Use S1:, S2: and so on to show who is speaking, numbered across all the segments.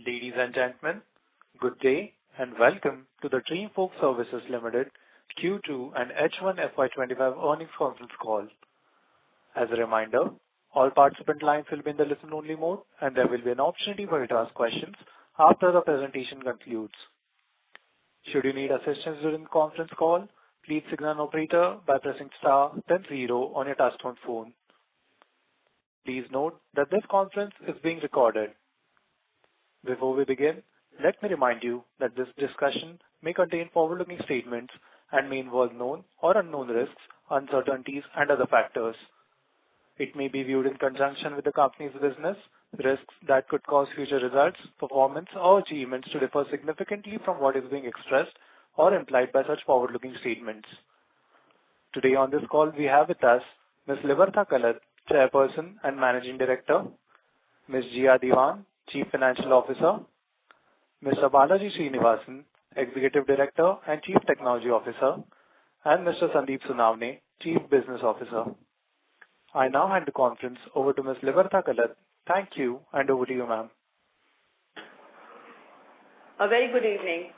S1: Ladies and gentlemen, good day and welcome to the Dreamfolks Services Limited Q2 and H1 FY'25 earnings conference call. As a reminder, all participant lines will be in the listen-only mode, and there will be an opportunity for you to ask questions after the presentation concludes. Should you need assistance during the conference call, please signal an operator by pressing star then 0 on your touchtone phone. Please note that this conference is being recorded. Before we begin, let me remind you that this discussion may contain forward-looking statements and may involve known or unknown risks, uncertainties, and other factors. It may be viewed in conjunction with the company's business. Risks that could cause future results, performance, or achievements to differ significantly from what is being expressed or implied by such forward-looking statements. Today on this call, we have with us Ms. Libertha Kalat, Chairperson and Managing Director, Ms. Jia Diwan, Chief Financial Officer, Mr. Balaji Srinivasan, Executive Director and Chief Technology Officer, and Mr. Sandeep Sunavne, Chief Business Officer. I now hand the conference over to Ms. Libertha Kalat. Thank you, and over to you, ma'am.
S2: A very good evening,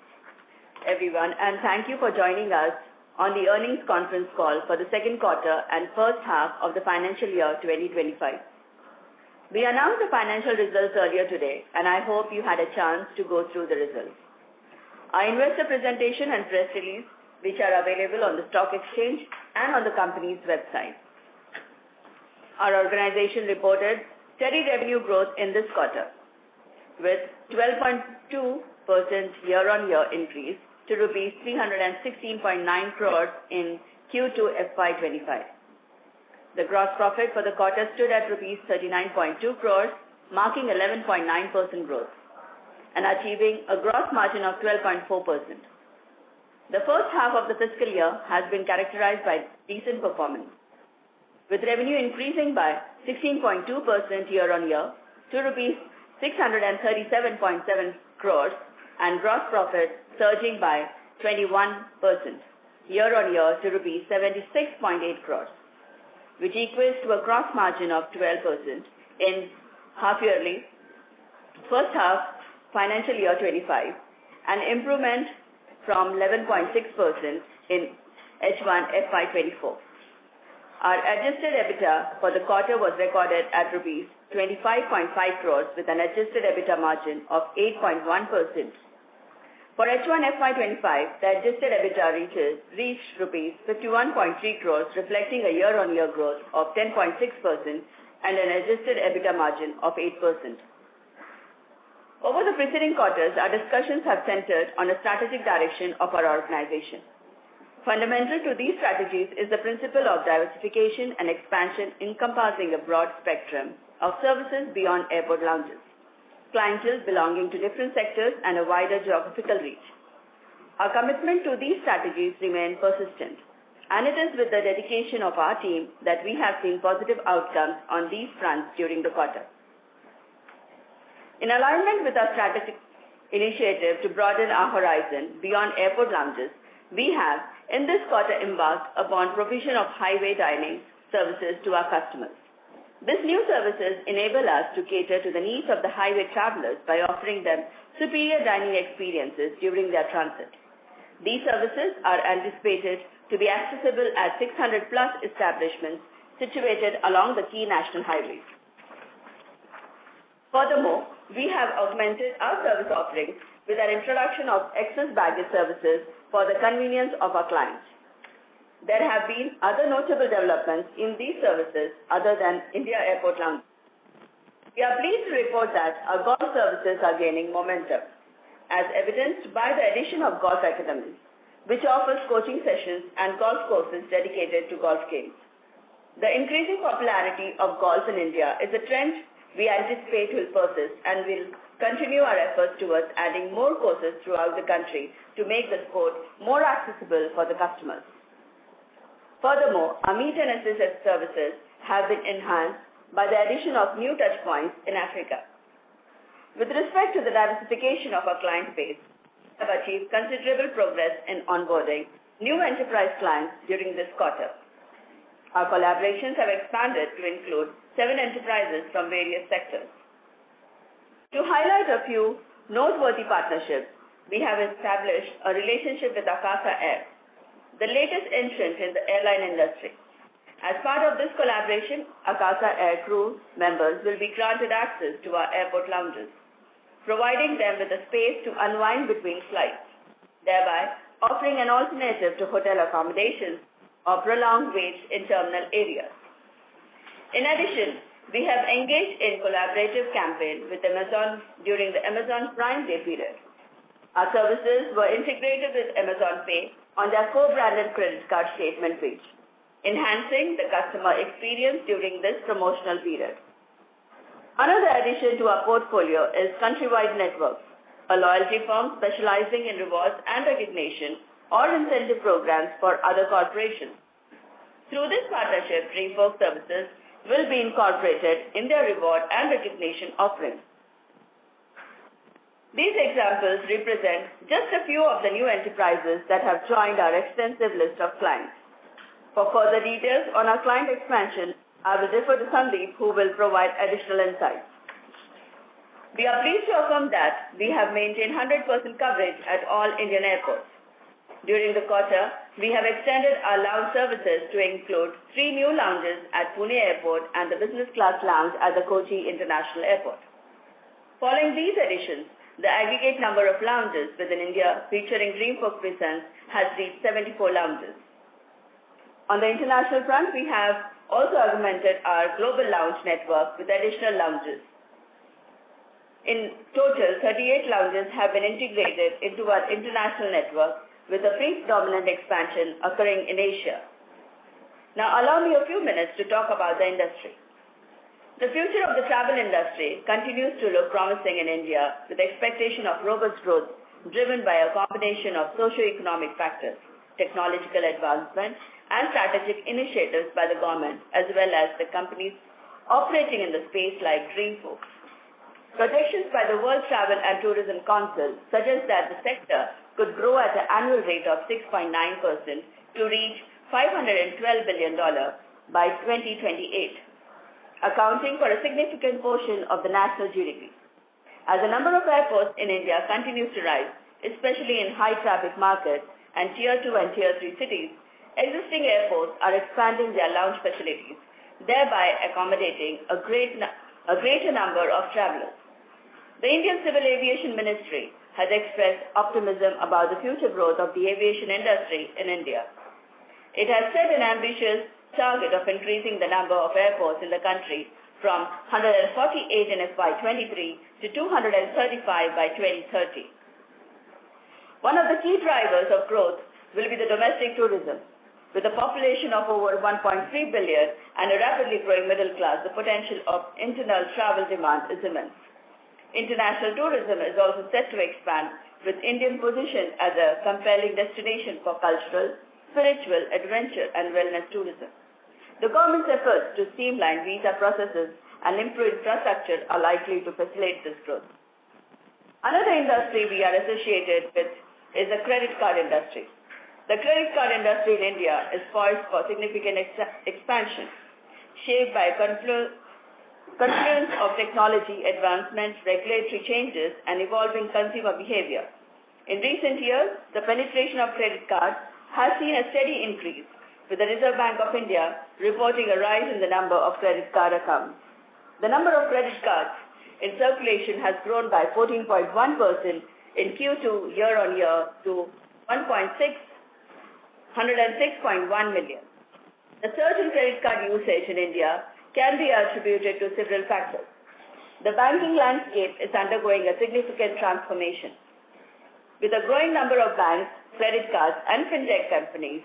S2: everyone, and thank you for joining us on the earnings conference call for the second quarter and first half of the financial year 2025. We announced the financial results earlier today, and I hope you had a chance to go through the results. Our investor presentation and press release, which are available on the stock exchange and on the company's website. Our organization reported steady revenue growth in this quarter, with 12.2% year-on-year increase to rupees 316.9 crores in Q2 FY'25. The gross profit for the quarter stood at rupees 39.2 crores, marking 11.9% growth and achieving a gross margin of 12.4%. The first half of the fiscal year has been characterized by decent performance, with revenue increasing by 16.2% year-on-year to rupees 637.7 crores and gross profit surging by 21% year-on-year to rupees 76.8 crores, which equates to a gross margin of 12% in half-yearly first half financial year 25, an improvement from 11.6% in H1 FY'24. Our adjusted EBITDA for the quarter was recorded at rupees 25.5 crores with an adjusted EBITDA margin of 8.1%. For H1 FY'25, the adjusted EBITDA reached rupees 51.3 crores, reflecting a year-on-year growth of 10.6% and an adjusted EBITDA margin of 8%. Over the preceding quarters, our discussions have centered on a strategic direction of our organization. Fundamental to these strategies is the principle of diversification and expansion encompassing a broad spectrum of services beyond airport lounges, clientele belonging to different sectors and a wider geographical reach. Our commitment to these strategies remain persistent, and it is with the dedication of our team that we have seen positive outcomes on these fronts during the quarter. In alignment with our strategic initiative to broaden our horizon beyond airport lounges, we have, in this quarter, embarked upon provision of highway dining services to our customers. These new services enable us to cater to the needs of the highway travelers by offering them superior dining experiences during their transit. These services are anticipated to be accessible at 600 plus establishments situated along the key national highways. Furthermore, we have augmented our service offerings with an introduction of excess baggage services for the convenience of our clients. There have been other notable developments in these services other than India Airport Lounge. We are pleased to report that our golf services are gaining momentum, as evidenced by the addition of golf academies, which offers coaching sessions and golf courses dedicated to golf games. The increasing popularity of golf in India is a trend we anticipate will persist and will continue our efforts towards adding more courses throughout the country to make the sport more accessible for the customers. Furthermore, our meet and assist services have been enhanced by the addition of new touchpoints in Africa. With respect to the diversification of our client base, we have achieved considerable progress in onboarding new enterprise clients during this quarter. Our collaborations have expanded to include 7 enterprises from various sectors. To highlight a few noteworthy partnership, we have established a relationship with Akasa Air, the latest entrant in the airline industry. As part of this collaboration, Akasa Air crew members will be granted access to our airport lounges, providing them with a space to unwind between flights, thereby offering an alternative to hotel accommodations or prolonged waits in terminal areas. In addition, we have engaged in collaborative campaign with Amazon during the Amazon Prime Day period. Our services were integrated with Amazon Pay on their co-branded credit card statement page, enhancing the customer experience during this promotional period. Another addition to our portfolio is Countrywide Networks, a loyalty firm specializing in rewards and recognition or incentive programs for other corporations. Through this partnership, Dreamfolks services will be incorporated in their reward and recognition offerings. These examples represent just a few of the new enterprises that have joined our extensive list of clients. For further details on our client expansion, I will defer to Sandeep, who will provide additional insights. We are pleased to affirm that we have maintained 100% coverage at all Indian airports. During the quarter, we have extended our lounge services to include 3 new lounges at Pune Airport and the business class lounge at the Kochi International Airport. Following these additions, the aggregate number of lounges within India featuring Dreamfolks presence has reached 74 lounges. On the international front, we have also augmented our global lounge network with additional lounges. In total, 38 lounges have been integrated into our international network, with a predominant expansion occurring in Asia. Now, allow me a few minutes to talk about the industry. The future of the travel industry continues to look promising in India, with expectation of robust growth driven by a combination of socio-economic factors, technological advancement, and strategic initiatives by the government, as well as the companies operating in the space like Dreamfolks. Projections by the World Travel and Tourism Council suggest that the sector could grow at an annual rate of 6.9% to reach $512 billion by 2028, accounting for a significant portion of the national GDP. As the number of airports in India continues to rise, especially in high-traffic markets and Tier 2 and Tier 3 cities, existing airports are expanding their lounge facilities, thereby accommodating a greater number of travelers. The Indian Civil Aviation Ministry has expressed optimism about the future growth of the aviation industry in India. It has set an ambitious target of increasing the number of airports in the country from 148 in FY’23 to 235 by 2030. One of the key drivers of growth will be the domestic tourism. With a population of over 1.3 billion and a rapidly growing middle class, the potential of internal travel demand is immense. International tourism is also set to expand, with Indian position as a compelling destination for cultural, spiritual, adventure, and wellness tourism. The government's efforts to streamline visa processes and improve infrastructure are likely to facilitate this growth. Another industry we are associated with is the credit card industry. The credit card industry in India is poised for significant expansion, shaped by confluence of technology advancements, regulatory changes, and evolving consumer behavior. In recent years, the penetration of credit cards has seen a steady increase, with the Reserve Bank of India reporting a rise in the number of credit card accounts. The number of credit cards in circulation has grown by 14.1% in Q2 year-on-year to 106.1 million. The surge in credit card usage in India can be attributed to several factors. The banking landscape is undergoing a significant transformation, with a growing number of banks, credit cards, and fintech companies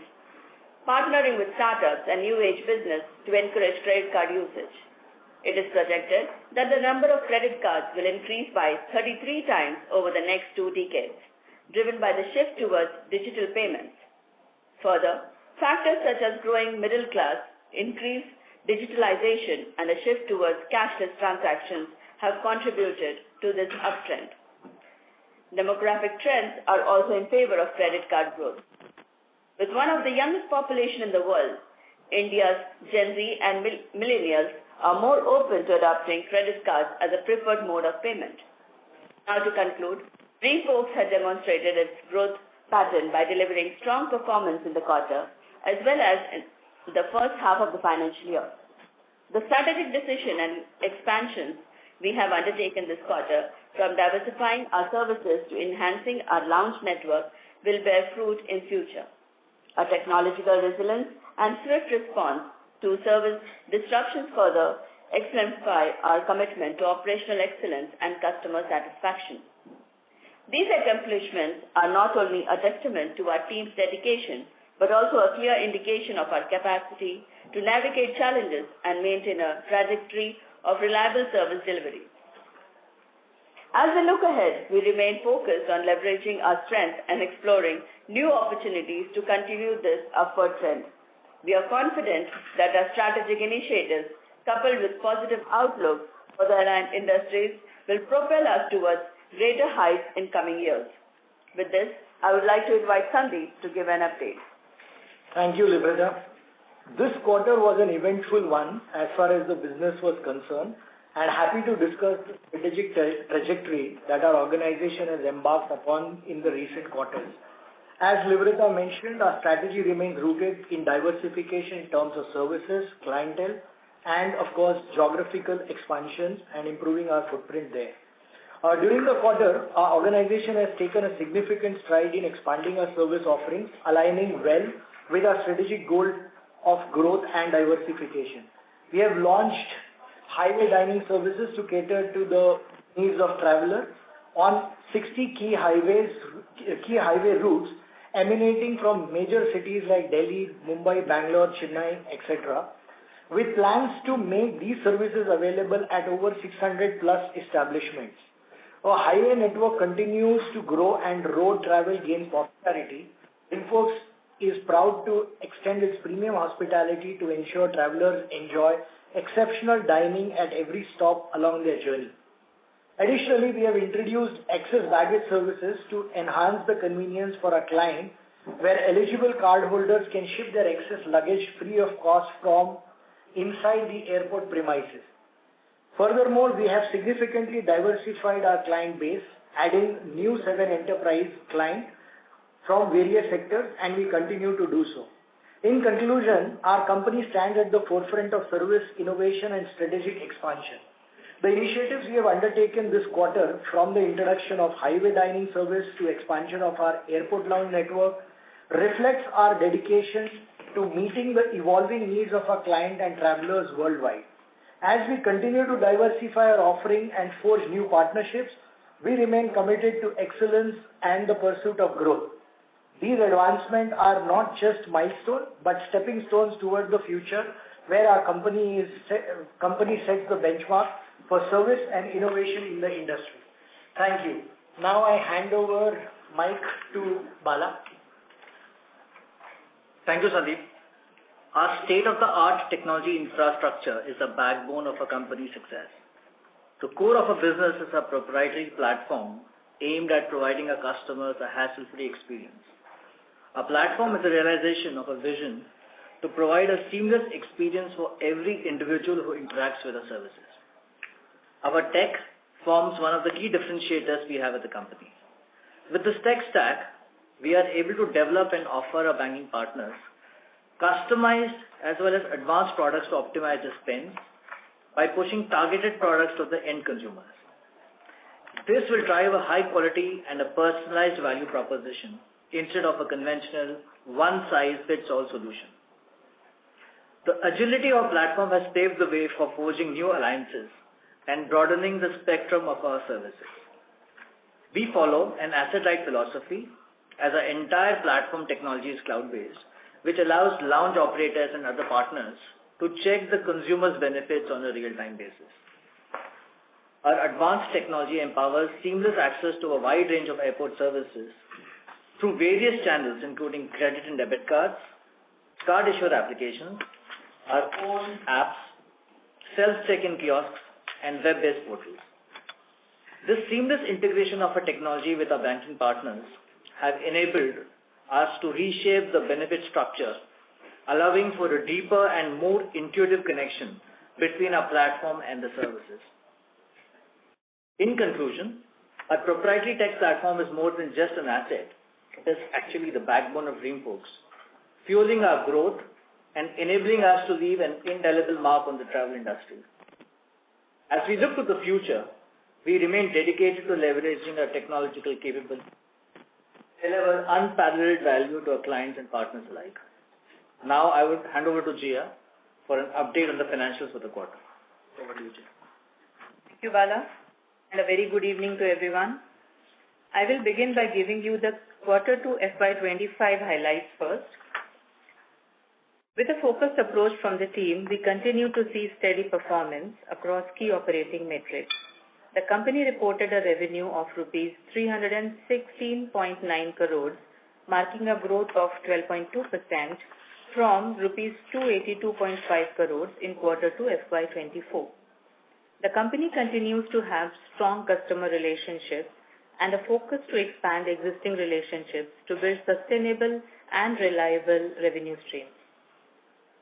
S2: partnering with startups and new age business to encourage credit card usage. It is projected that the number of credit cards will increase by 33 times over the next 2 decades, driven by the shift towards digital payments. Further, factors such as growing middle class, increased digitalization, and a shift towards cashless transactions have contributed to this uptrend. Demographic trends are also in favor of credit card growth. With one of the youngest population in the world, India's Gen Z and millennials are more open to adopting credit cards as a preferred mode of payment. Now to conclude, Dreamfolks had demonstrated its growth pattern by delivering strong performance in the quarter as well as in the first half of the financial year. The strategic decision and expansions we have undertaken this quarter, from diversifying our services to enhancing our lounge network, will bear fruit in future. Our technological resilience and swift response to service disruptions further exemplify our commitment to operational excellence and customer satisfaction. These accomplishments are not only a testament to our team's dedication, but also a clear indication of our capacity to navigate challenges and maintain a trajectory of reliable service delivery. As we look ahead, we remain focused on leveraging our strength and exploring new opportunities to continue this upward trend. We are confident that our strategic initiatives, coupled with positive outlook for the airline industries, will propel us towards greater heights in coming years. With this, I would like to invite Sandeep to give an update.
S3: Thank you, Liberta. This quarter was an eventful one as far as the business was concerned, and happy to discuss the strategic trajectory that our organization has embarked upon in the recent quarters. As Liberta mentioned, our strategy remains rooted in diversification in terms of services, clientele, and of course, geographical expansions and improving our footprint there. During the quarter, our organization has taken a significant stride in expanding our service offerings, aligning well with our strategic goal of growth and diversification. We have launched highway dining services to cater to the needs of travelers on 60 key highway routes emanating from major cities like Delhi, Mumbai, Bangalore, Chennai, etc., with plans to make these services available at over 600 plus establishments. Our highway network continues to grow and road travel gains popularity. Dreamfolks is proud to extend its premium hospitality to ensure travelers enjoy exceptional dining at every stop along their journey. Additionally, we have introduced excess baggage services to enhance the convenience for our clients, where eligible cardholders can ship their excess luggage free of cost from inside the airport premises. Furthermore, we have significantly diversified our client base, adding new 7 enterprise clients from various sectors, and we continue to do so. In conclusion, our company stands at the forefront of service, innovation, and strategic expansion. The initiatives we have undertaken this quarter, from the introduction of highway dining service to expansion of our airport lounge network, reflects our dedication to meeting the evolving needs of our clients and travelers worldwide. As we continue to diversify our offering and forge new partnerships, we remain committed to excellence and the pursuit of growth. These advancements are not just milestones, but stepping stones towards the future, where our company sets the benchmark for service and innovation in the industry. Thank you. Now I hand over mic to Bala.
S4: Thank you, Sandeep. Our state-of-the-art technology infrastructure is the backbone of a company's success. The core of a business is a proprietary platform aimed at providing our customers a hassle-free experience. A platform is a realization of a vision to provide a seamless experience for every individual who interacts with our services. Our tech forms one of the key differentiators we have at the company. With this tech stack, we are able to develop and offer our banking partners customized as well as advanced products to optimize the spend by pushing targeted products to the end consumers. This will drive a high quality and a personalized value proposition instead of a conventional one-size-fits-all solution. The agility of our platform has paved the way for forging new alliances and broadening the spectrum of our services. We follow an asset-light philosophy, as our entire platform technology is cloud-based, which allows lounge operators and other partners to check the consumer's benefits on a real-time basis. Our advanced technology empowers seamless access to a wide range of airport services through various channels, including credit and debit cards, card issuer applications, our own apps, self-check-in kiosks, and web-based portals. This seamless integration of our technology with our banking partners have enabled us to reshape the benefit structure, allowing for a deeper and more intuitive connection between our platform and the services. In conclusion, Our proprietary tech platform is more than just an asset. It is actually the backbone of Dreamfolks, fueling our growth and enabling us to leave an indelible mark on the travel industry. As we look to the future, we remain dedicated to leveraging our technological capabilities to deliver unparalleled value to our clients and partners alike. Now I would hand over to Jia for an update on the financials for the quarter. Over to you, Jia.
S5: Thank you, Bala, and a very good evening to everyone. I will begin by giving you the Q2 FY'25 highlights first. With a focused approach from the team, we continue to see steady performance across key operating metrics. The company reported a revenue of rupees 316.9 crores, marking a growth of 12.2% from rupees 282.5 crores in Q2 FY'24. The company continues to have strong customer relationships and a focus to expand existing relationships to build sustainable and reliable revenue streams.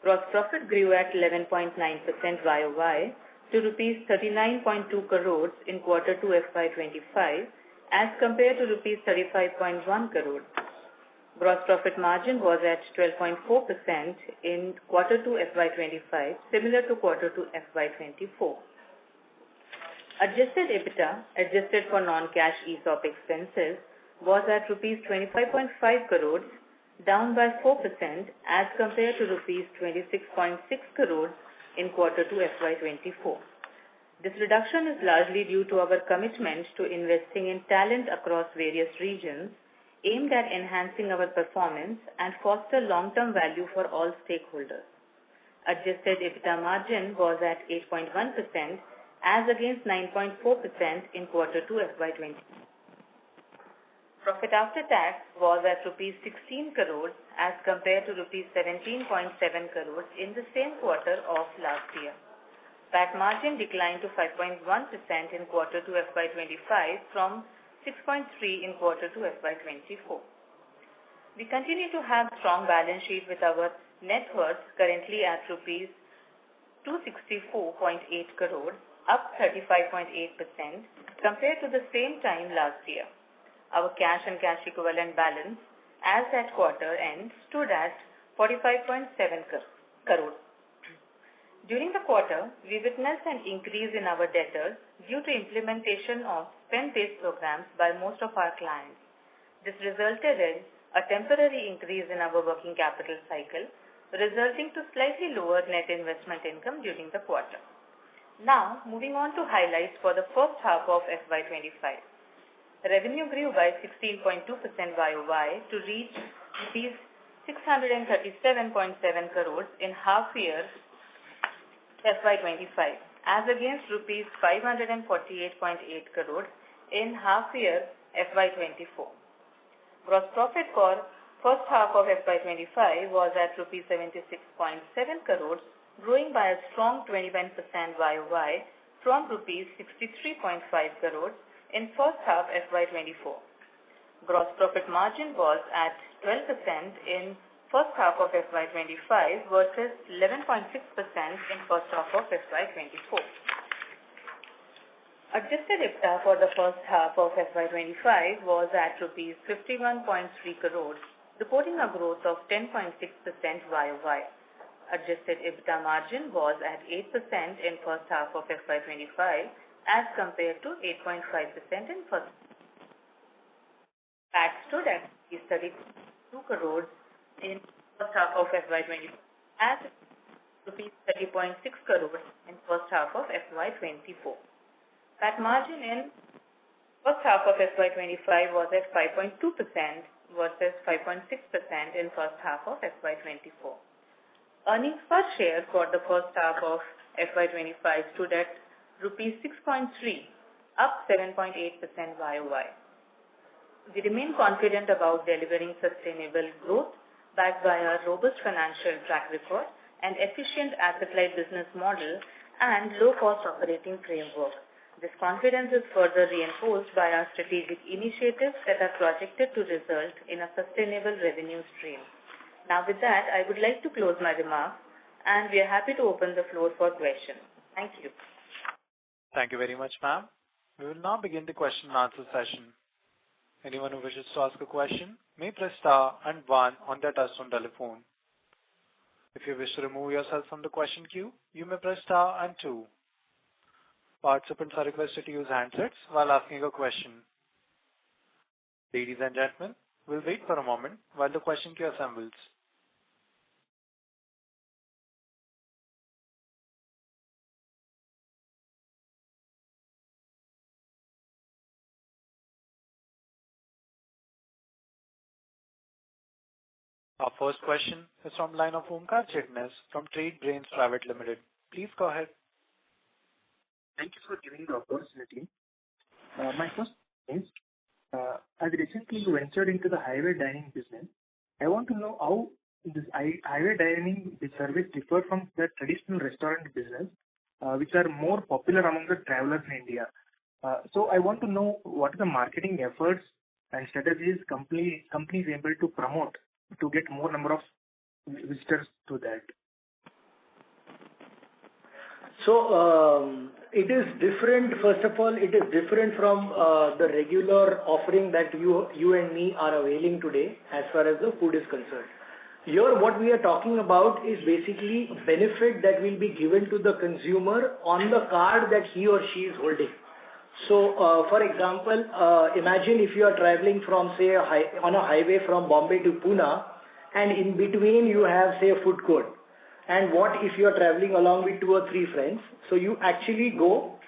S5: Gross profit grew at 11.9% YOY to rupees 39.2 crores in Q2 FY'25 as compared to rupees 35.1 crores. Gross profit margin was at 12.4% in Q2 FY'25, similar to Q2 FY'24. Adjusted EBITDA, adjusted for non-cash ESOP expenses, was at rupees 25.5 crores, down by 4% as compared to rupees 26.6 crores in Q2 FY'24. This reduction is largely due to our commitment to investing in talent across various regions, aimed at enhancing our performance and foster long-term value for all stakeholders. Adjusted EBITDA margin was at 8.1% as against 9.4% in Q2 FY'20. Profit after tax was at rupees 16 crores as compared to rupees 17.7 crores in the same quarter of last year. PAT margin declined to 5.1% in Q2 FY'25 from 6.3% in Q2 FY'24. We continue to have strong balance sheet with our net worth currently at rupees 264.8 crores, up 35.8% compared to the same time last year. Our cash and cash equivalent balance as at quarter end stood at 45.7 crores. During the quarter, we witnessed an increase in our debtors due to implementation of spend-based programs by most of our clients. This resulted in a temporary increase in our working capital cycle, resulting to slightly lower net investment income during the quarter. Now, moving on to highlights for the first half of FY'25. Revenue grew by 16.2% YOY to reach rupees 637.7 crores in half year FY'25 as against rupees 548.8 crores in half year FY'24. Gross profit for first half of FY'25 was at rupees 76.7 crores, growing by a strong 21% YOY from rupees 63.5 crores in first half FY'24. Gross profit margin was at 12% in first half of FY'25 versus 11.6% in first half of FY'24. Adjusted EBITDA for the first half of FY'25 was at rupees 51.3 crores, reporting a growth of 10.6% YOY. Adjusted EBITDA margin was at 8% in first half of FY'25 as compared to 8.5% in first. PAT stood at 32 crores in first half of FY'25 as rupees 30.6 crores in first half of FY'24. PAT margin in first half of FY'25 was at 5.2% versus 5.6% in first half of FY'24. Earnings per share for the first half of FY'25 stood at rupees 6.3, up 7.8% YOY. We remain confident about delivering sustainable growth backed by our robust financial track record and efficient asset-light business model and low-cost operating framework. This confidence is further reinforced by our strategic initiatives that are projected to result in a sustainable revenue stream. Now with that, I would like to close my remarks and we are happy to open the floor for questions. Thank you.
S1: Thank you very much, ma'am. We will now begin the question and answer session. Anyone who wishes to ask a question may press star and 1 on their touchtone telephone. If you wish to remove yourself from the question queue, you may press star and 2. Participants are requested to use handsets while asking a question. Ladies and gentlemen, we'll wait for a moment while the question queue assembles. Our first question is from line of Omkar Chitnis from Trade Brains Private Limited. Please go ahead.
S6: Thank you for giving the opportunity. My first question is, as recently you ventured into the highway dining business, I want to know how this highway dining service differ from the traditional restaurant business, which are more popular among the travelers in India. So I want to know what are the marketing efforts and strategies companies able to promote to get more number of visitors to that.
S3: So it is different. First of all, it is different from the regular offering that you and me are availing today as far as the food is concerned. Here what we are talking about is basically benefit that will be given to the consumer on the card that he or she is holding. So for example, imagine if you are traveling from say on a highway from Bombay to Pune, and in between you have say a food court. And what if you are traveling along with 2 or 3 friends? So you actually go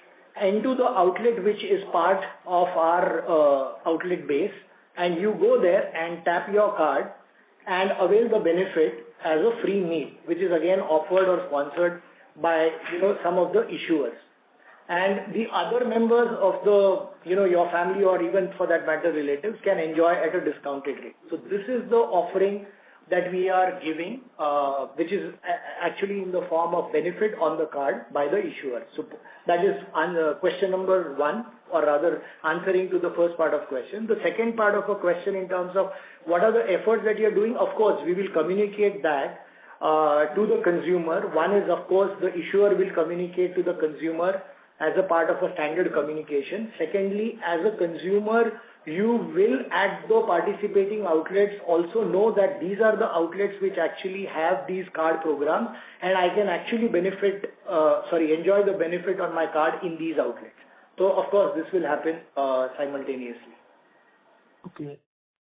S3: into the outlet which is part of our outlet base, and you go there and tap your card and avail the benefit as a free meal, which is again offered or sponsored by some of the issuers. And the other members of the your family or even for that matter relatives can enjoy at a discounted rate. So this is the offering that we are giving, which is actually in the form of benefit on the card by the issuer. So that is question number 1, or rather answering to the first part of question. The second part of a question in terms of what are the efforts that you are doing, of course, we will communicate that to the consumer. One is, of course, the issuer will communicate to the consumer as a part of a standard communication. Secondly, as a consumer, you will at the participating outlets also know that these are the outlets which actually have these card programs, and I can actually enjoy the benefit on my card in these outlets. So of course this will happen simultaneously.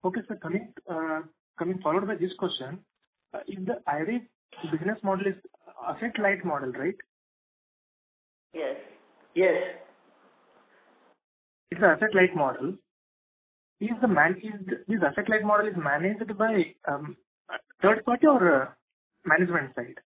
S6: Okay, sir. Coming forward by this question, if the highway business model is asset light model, right?
S2: Yes.
S3: Yes.
S6: It's an asset light model. This asset light model is managed by third party or management side?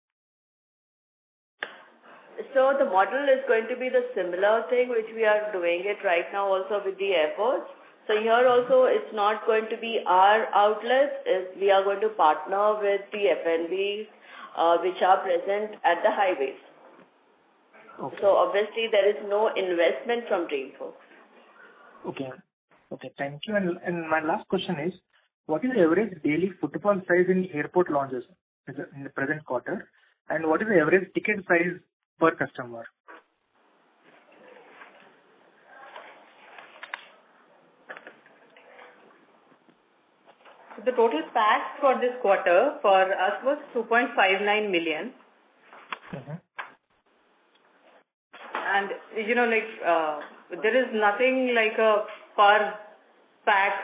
S2: So the model is going to be the similar thing which we are doing it right now also with the airports. So here also it's not going to be our outlets, we are going to partner with the F&Bs which are present at the highways.
S6: Okay.
S2: So obviously there is no investment from Dreamfolks.
S6: Okay, thank you. And my last question is, what is the average daily footfall size in airport lounges in the present quarter, and what is the average ticket size per customer?
S5: So the total pax for this quarter for us was 2.59 million.
S6: Mm-hmm.
S5: And there is nothing like a per pax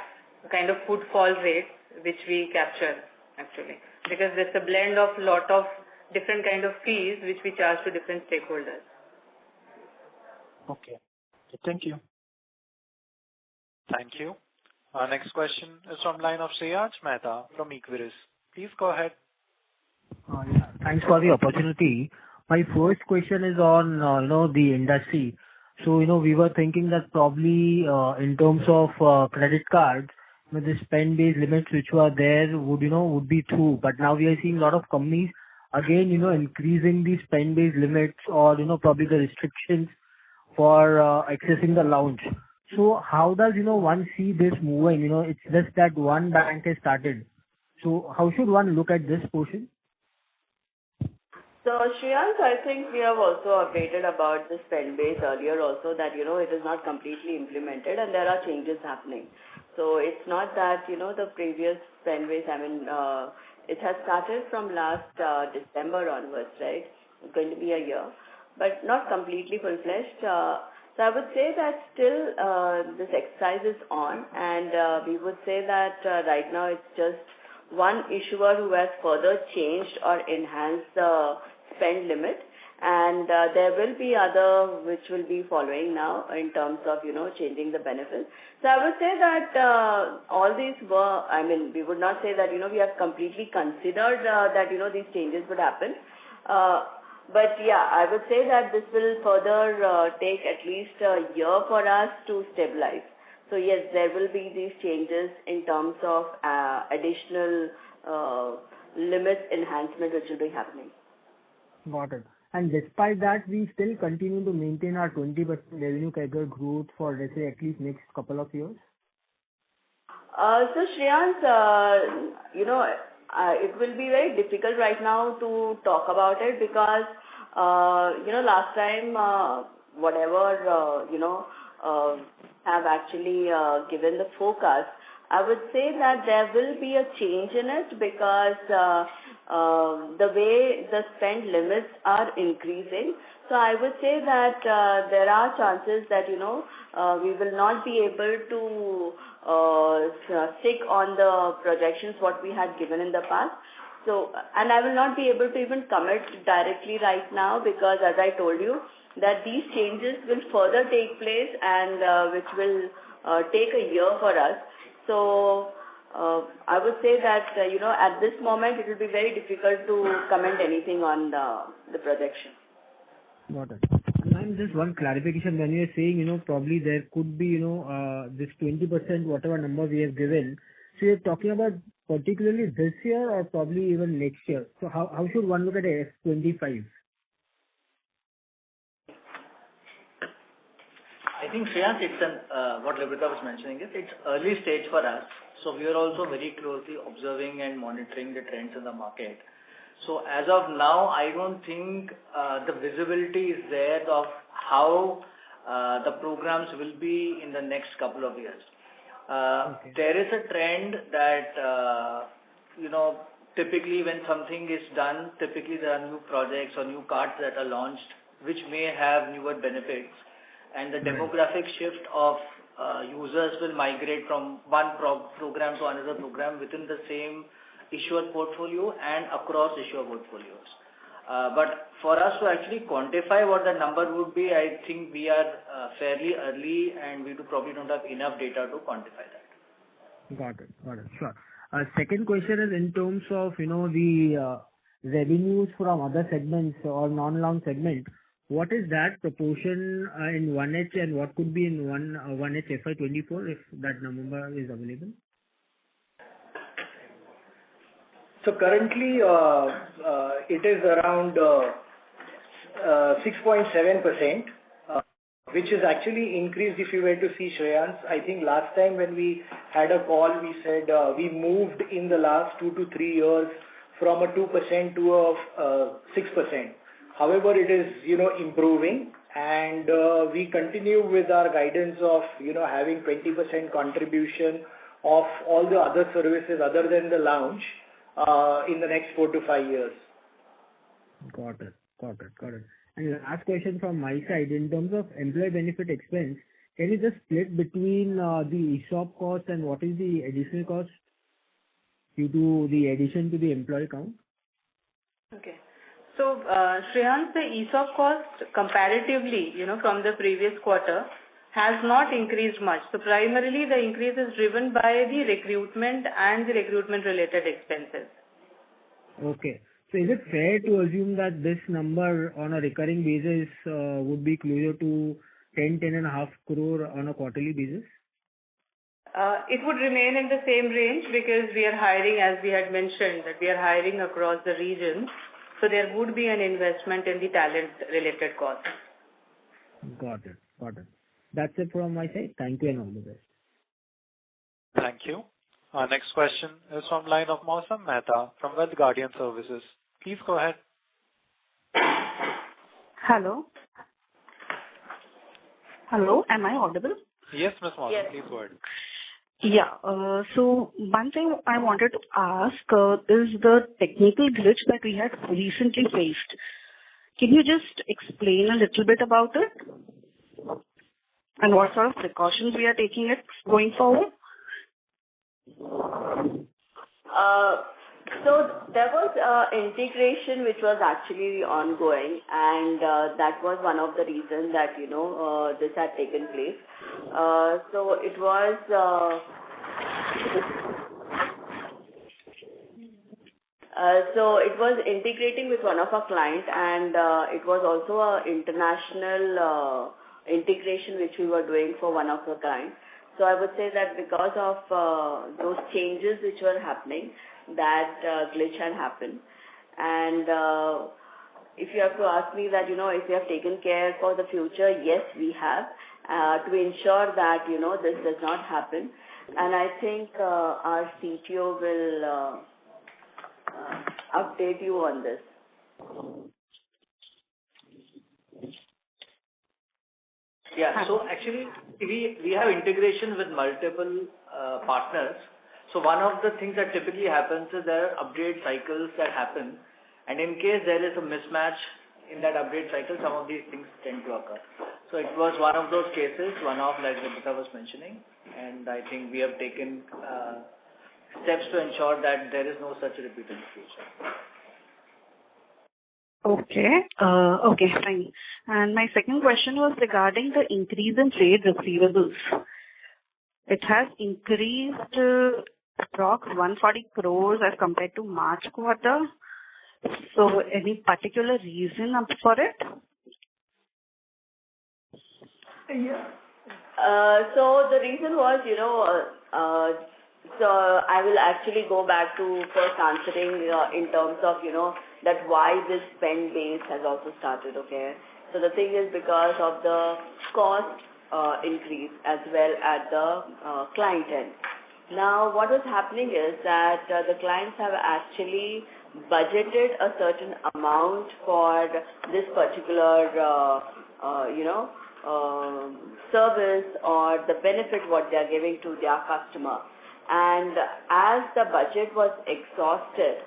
S5: kind of footfall rate which we capture actually, because there's a blend of lot of different kind of fees which we charge to different stakeholders.
S6: Okay. Thank you.
S1: Thank you. Our next question is from line of Shreyaj Mehta from Equirus. Please go ahead.
S7: Thanks for the opportunity. My first question is on the industry. So we were thinking that probably in terms of credit cards, the spend-based limits which were there would be through. But now we are seeing a lot of companies again increasing the spend-based limits or probably the restrictions for accessing the lounge. So how does one see this moving? It's just that one bank has started. So how should one look at this portion?
S2: So, Shriyans, I think we have also updated about the spend base earlier also that, it is not completely implemented and there are changes happening. So, it's not that, the previous spend base, it has started from last December onwards, right? It's going to be a year, but not completely full-fledged. So, I would say that still this exercise is on, and we would say that right now it's just one issuer who has further changed or enhanced the spend limit, and there will be other which will be following now in terms of, changing the benefits. So I would say that all these were, we would not say that, we have completely considered that, these changes would happen. But yeah, I would say that this will further take at least a year for us to stabilize. So yes, there will be these changes in terms of additional limits enhancement which will be happening.
S7: Got it. And despite that, we still continue to maintain our 20% revenue CAGR growth for, let's say, at least next couple of years?
S2: So Shreyans, it will be very difficult right now to talk about it because, last time, have actually given the forecast, I would say that there will be a change in it because the way the spend limits are increasing. So I would say that there are chances that, we will not be able to stick on the projections what we had given in the past. So, and I will not be able to even commit directly right now because as I told you, that these changes will further take place and which will take a year for us. So, I would say that, at this moment it will be very difficult to comment anything on the projection.
S7: Got it. Ma'am, just one clarification. When you are saying, probably there could be, this 20%, whatever number we have given. So you're talking about particularly this year or probably even next year. So how should one look at FY'25?
S4: I think, Shreyans, it's what Liberta was mentioning it's early stage for us. So we are also very closely observing and monitoring the trends in the market. So as of now, I don't think the visibility is there of how the programs will be in the next couple of years.
S7: Okay.
S4: There is a trend that, typically when something is done, typically there are new projects or new cards that are launched which may have newer benefits. And the demographic shift of users will migrate from one program to another program within the same issuer portfolio and across issuer portfolios. But for us to actually quantify what the number would be, I think we are fairly early and we probably don't have enough data to quantify that.
S7: Got it. Sure. Second question is in terms of, the revenues from other segments or non-loan segment. What is that proportion in 1H and what could be in 1H FY'24 if that number is available?
S3: So currently, it is around 6.7%, which is actually increased if you were to see, Shreyans. I think last time when we had a call, we said we moved in the last 2 to 3 years from a 2% to a 6%. However, it is, improving and we continue with our guidance of, having 20% contribution of all the other services other than the lounge in the next 4 to 5 years.
S7: Got it. And last question from my side, in terms of employee benefit expense, can you just split between the ESOP cost and what is the additional cost due to the addition to the employee count?
S5: Okay. So, Shreyans, the ESOP cost comparatively, from the previous quarter has not increased much. So primarily the increase is driven by the recruitment and the recruitment related expenses.
S7: Okay. So is it fair to assume that this number on a recurring basis would be closer to 10.5 crore on a quarterly basis?
S5: It would remain in the same range because we are hiring, as we had mentioned, that we are hiring across the region. So there would be an investment in the talent related costs.
S7: Got it. That's it from my side. Thank you and all the best.
S1: Thank you. Our next question is from line of Mausam Mehta from Wealth Guardian Services. Please go ahead.
S8: Hello? Hello, am I audible?
S1: Yes, Ms. Morgan,
S2: Yes.
S1: please go ahead.
S8: Yeah. So one thing I wanted to ask is the technical glitch that we had recently faced. Can you just explain a little bit about it? And what sort of precautions we are taking it going forward?
S2: So there was integration which was actually ongoing, and that was one of the reasons that this had taken place. So it was integrating with one of our clients, and it was also a international integration which we were doing for one of the clients. So I would say that because of those changes which were happening, that glitch had happened. And if you have to ask me that, if we have taken care for the future, yes, we have, to ensure that, this does not happen. And I think our CTO will update you on this.
S4: Yeah. So actually, we have integration with multiple partners. So one of the things that typically happens is there are upgrade cycles that happen, and in case there is a mismatch in that upgrade cycle, some of these things tend to occur. So it was one of those cases, like Deepika was mentioning, and I think we have taken steps to ensure that there is no such repeat in the future.
S8: Okay, fine. And my second question was regarding the increase in trade receivables. It has increased approx 140 crores as compared to March quarter. So any particular reason for it?
S2: Yeah. So the reason was, so I will actually go back to first answering in terms of, that why this spend base has also started, okay? So the thing is because of the cost increase as well at the client end. Now, what was happening is that the clients have actually budgeted a certain amount for this particular, service or the benefit what they are giving to their customer. And as the budget was exhausted,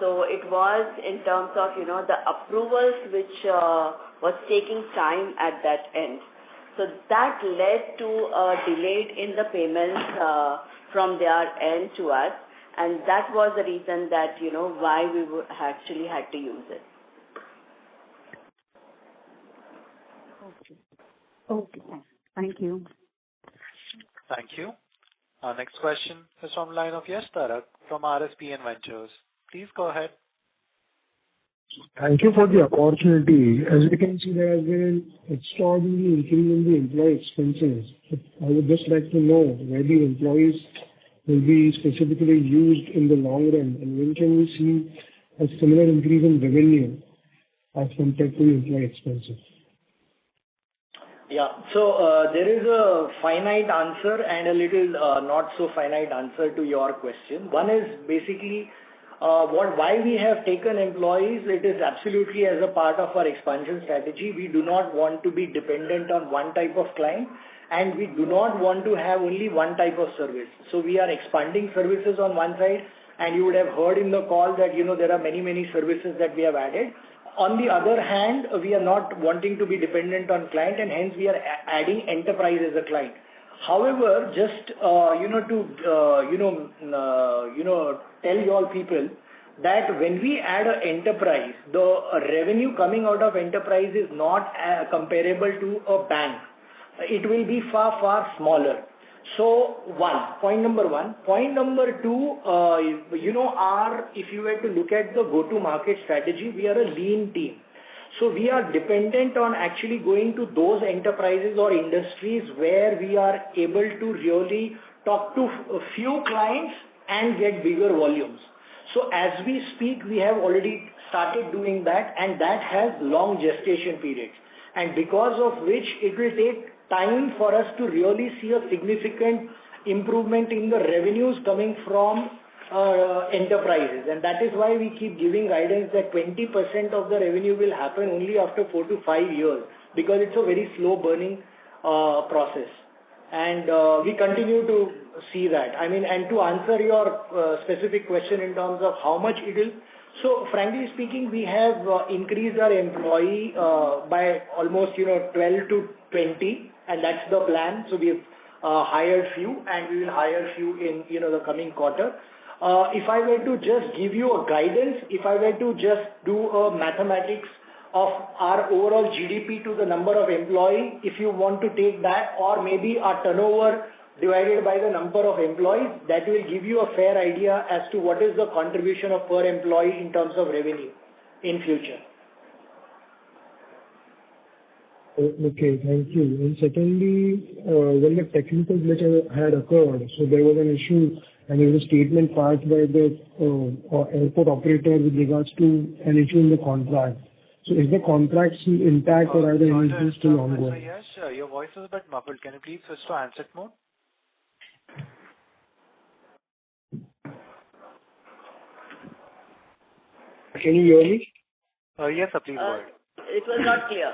S2: so it was in terms of, the approvals which was taking time at that end. So that led to a delay in the payments from their end to us, and that was the reason that, why we actually had to use it.
S8: Okay. Thank you.
S1: Thank you. Our next question is from the line of Yash Tarak from RSPN Ventures. Please go ahead.
S9: Thank you for the opportunity. As we can see, there has been an extraordinary increase in the employee expenses. I would just like to know where the employees will be specifically used in the long run, and when can we see a similar increase in revenue as compared to the employee expenses?
S3: Yeah. So there is a finite answer and a little not so finite answer to your question. One is basically why we have taken employees. It is absolutely as a part of our expansion strategy. We do not want to be dependent on one type of client, and we do not want to have only one type of service. So we are expanding services on one side, and you would have heard in the call that there are many services that we have added. On the other hand, we are not wanting to be dependent on client, and hence we are adding enterprise as a client. However, just tell you all people that when we add an enterprise, the revenue coming out of enterprise is not comparable to a bank. It will be far smaller. So point number one. Point number two, if you were to look at the go-to-market strategy, we are a lean team. So we are dependent on actually going to those enterprises or industries where we are able to really talk to a few clients and get bigger volumes. So as we speak, we have already started doing that, and that has long gestation periods. And because of which it will take time for us to really see a significant improvement in the revenues coming from enterprises. And that is why we keep giving guidance that 20% of the revenue will happen only after 4 to 5 years, because it's a very slow burning process. And we continue to see that. I mean, and to answer your specific question in terms of how much it will, so frankly speaking, we have increased our employee by almost 12 to 20, and that's the plan. So we have hired few, and we will hire few in the coming quarter. If I were to just give you a guidance, if I were to just do a mathematics of our overall GDP to the number of employees, if you want to take that, or maybe our turnover divided by the number of employees, that will give you a fair idea as to what is the contribution of per employee in terms of revenue in future.
S9: Okay, thank you. And secondly, when the technical glitch had occurred, so there was an issue and there was a statement passed by the airport operator with regards to an issue in the contract. So is the contract still intact or are there anything still ongoing?
S1: Yes, your voice is a bit muffled. Can you please switch to handset mode?
S9: Can you hear me?
S1: Yes, sir, please go ahead.
S2: It was not clear.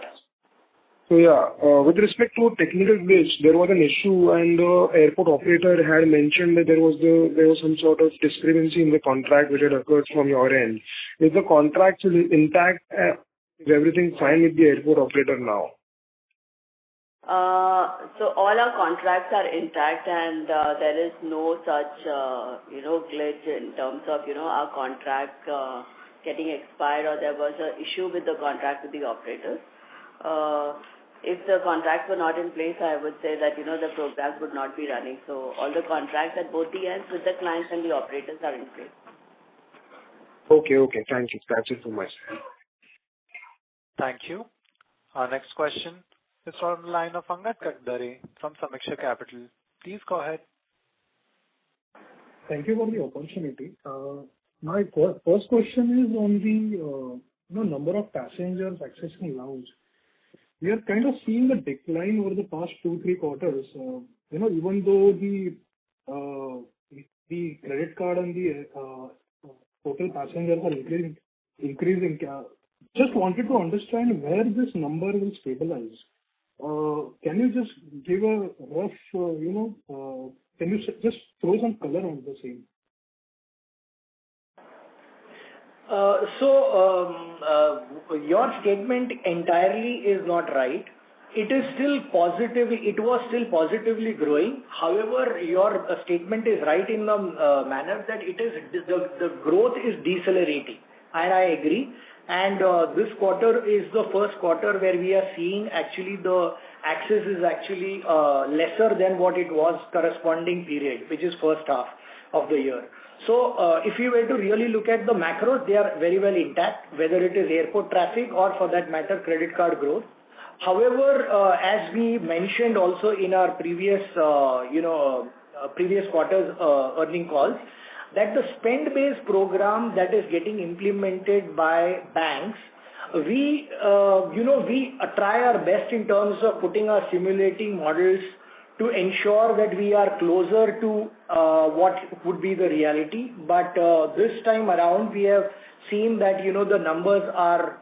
S9: So yeah, with respect to technical glitch, there was an issue and the airport operator had mentioned that there was some sort of discrepancy in the contract which had occurred from your end. Is the contract still intact? Is everything fine with the airport operator now?
S2: So all our contracts are intact, and there is no such glitch in terms of our contract getting expired, or there was an issue with the contract with the operators. If the contracts were not in place, I would say that the programs would not be running. So all the contracts at both the ends with the clients and the operators are in place.
S9: Okay, thank you. That's it from my side.
S1: Thank you. Our next question is from the line of Angad Katdare from Samiksha Capital. Please go ahead.
S10: Thank you for the opportunity. My first question is on the number of passengers accessing lounge. We are kind of seeing a decline over the past 2-3 quarters. Even though the credit card and the total passengers are increasing. Just wanted to understand where this number will stabilize. Can you just give a rough, can you just throw some color on the same?
S3: Your statement entirely is not right. It was still positively growing. However, your statement is right in the manner that the growth is decelerating, and I agree. And this quarter is the first quarter where we are seeing actually the access is actually lesser than what it was corresponding period, which is first half of the year. So if you were to really look at the macros, they are very well intact, whether it is airport traffic or for that matter credit card growth. However, as we mentioned also in our previous quarters earning calls, that the spend-based program that is getting implemented by banks, we try our best in terms of putting our simulating models to ensure that we are closer to what would be the reality. But this time around, we have seen that the numbers are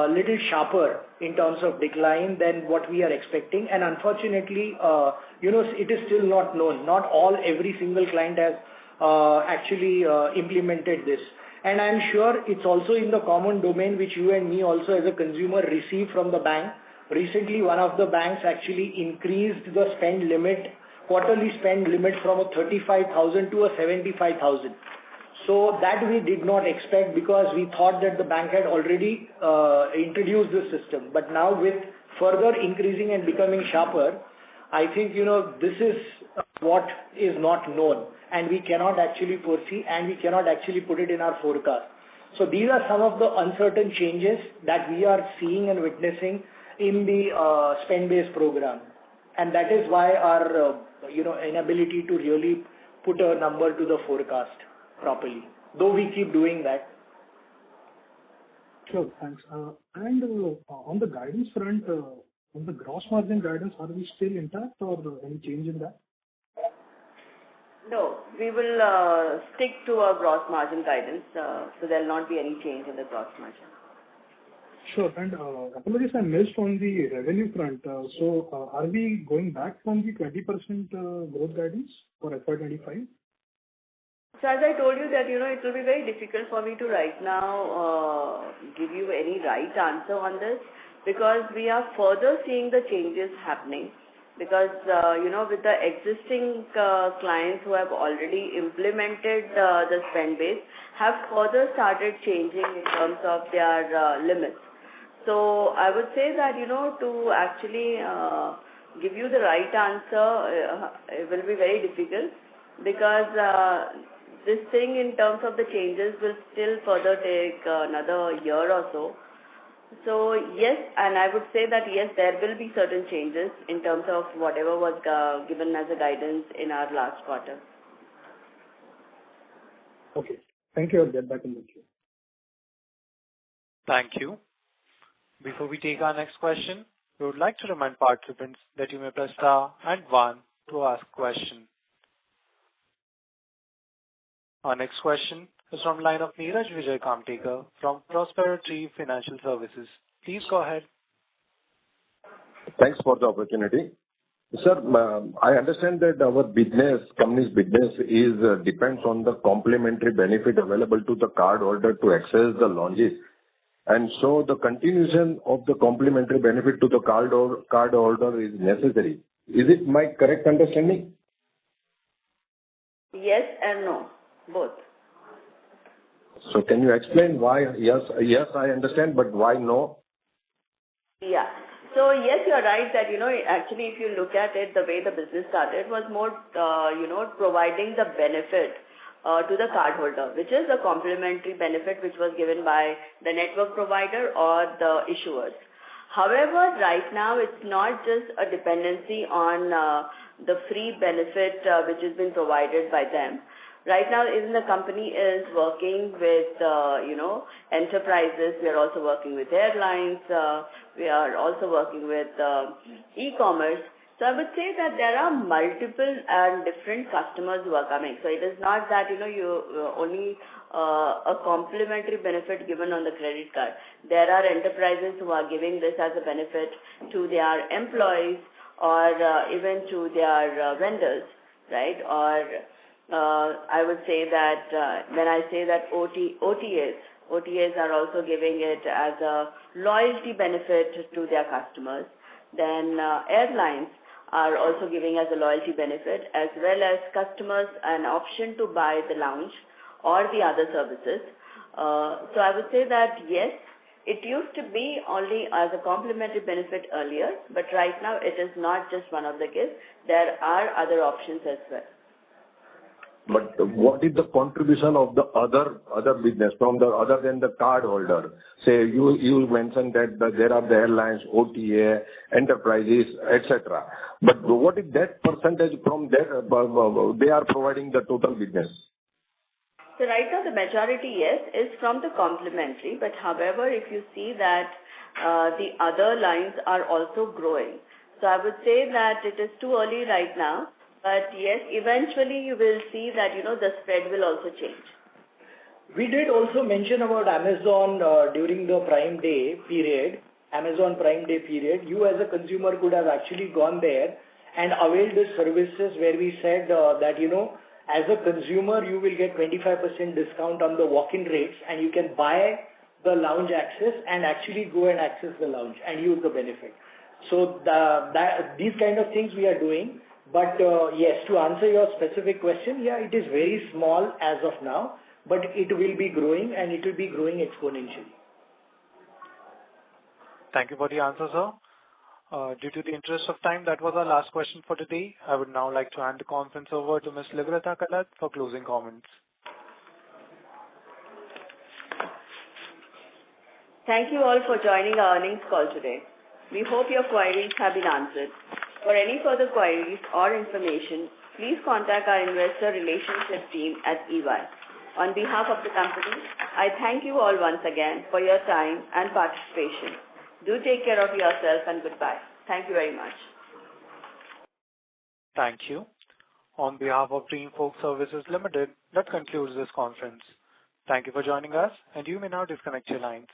S3: little sharper in terms of decline than what we are expecting, and unfortunately, it is still not known. Not every single client has actually implemented this. And I'm sure it's also in the common domain which you and me also as a consumer receive from the bank. Recently, one of the banks actually increased the spend limit, quarterly spend limit from a 35,000 to a 75,000. So that we did not expect because we thought that the bank had already introduced this system. But now with further increasing and becoming sharper, I think, this is what is not known, and we cannot actually foresee, and we cannot actually put it in our forecast. So these are some of the uncertain changes that we are seeing and witnessing in the spend-based program. And that is why our, inability to really put a number to the forecast properly, though we keep doing that.
S10: Sure, thanks. And on the guidance front, on the gross margin guidance, are we still intact or any change in that?
S2: No, we will stick to our gross margin guidance, so there will not be any change in the gross margin.
S10: Sure. And apologies, I missed on the revenue front. Are we going back from the 20% growth guidance for FY'25?
S2: So as I told you that, it will be very difficult for me to right now give you any right answer on this, because we are further seeing the changes happening. Because, with the existing clients who have already implemented the spend base, have further started changing in terms of their limits. So I would say that, to actually give you the right answer, it will be very difficult, because this thing in terms of the changes will still further take another year or so. So yes, and I would say that yes, there will be certain changes in terms of whatever was given as a guidance in our last quarter.
S10: Okay. Thank you. I'll get back in the queue.
S1: Thank you. Before we take our next question, we would like to remind participants that you may press star and 1 to ask question. Our next question is from line of Neeraj Vijay Kamtekar from Prosperity Financial Services. Please go ahead.
S11: Thanks for the opportunity. Sir, I understand that our company's business depends on the complementary benefit available to the cardholder to access the lounges. And so the continuation of the complementary benefit to the cardholder is necessary. Is it my correct understanding?
S2: Yes and no, both.
S11: So can you explain why? Yes, I understand, but why no?
S2: Yeah. So yes, you're right that, actually if you look at it, the way the business started was more, providing the benefit to the cardholder, which is a complementary benefit which was given by the network provider or the issuers. However, right now it's not just a dependency on the free benefit which has been provided by them. Right now, even the company is working with, enterprises. We are also working with airlines. We are also working with e-commerce. So I would say that there are multiple and different customers who are coming. So it is not that, you only a complimentary benefit given on the credit card. There are enterprises who are giving this as a benefit to their employees or even to their vendors, right? Or I would say that when I say that OTAs are also giving it as a loyalty benefit to their customers. Then airlines are also giving as a loyalty benefit, as well as customers an option to buy the lounge or the other services. So I would say that yes, it used to be only as a complimentary benefit earlier, but right now it is not just one of the gifts. There are other options as well.
S11: But what is the contribution of the other business from the other than the card holder? Say you mentioned that there are the airlines, OTA, enterprises, etc. But what is that percentage from that they are providing the total business?
S2: So right now the majority, yes, is from the complementary. But however, if you see that the other lines are also growing. So I would say that it is too early right now. But yes, eventually you will see that, the spread will also change.
S3: We did also mention about Amazon during the Prime Day period, you as a consumer could have actually gone there and availed the services where we said that, as a consumer, you will get 25% discount on the walk-in rates and you can buy the lounge access and actually go and access the lounge and use the benefit. So these kind of things we are doing. But yes, to answer your specific question, yeah, it is very small as of now, but it will be growing and it will be growing exponentially.
S1: Thank you for the answer, sir. Due to the interest of time, that was our last question for today. I would now like to hand the conference over to Ms. Librata Kalat for closing comments.
S2: Thank you all for joining our earnings call today. We hope your queries have been answered. For any further queries or information, please contact our investor relationship team at EY. On behalf of the company, I thank you all once again for your time and participation. Do take care of yourself and goodbye. Thank you very much.
S1: Thank you. On behalf of Dreamfolks Services Limited, that concludes this conference. Thank you for joining us, and you may now disconnect your lines.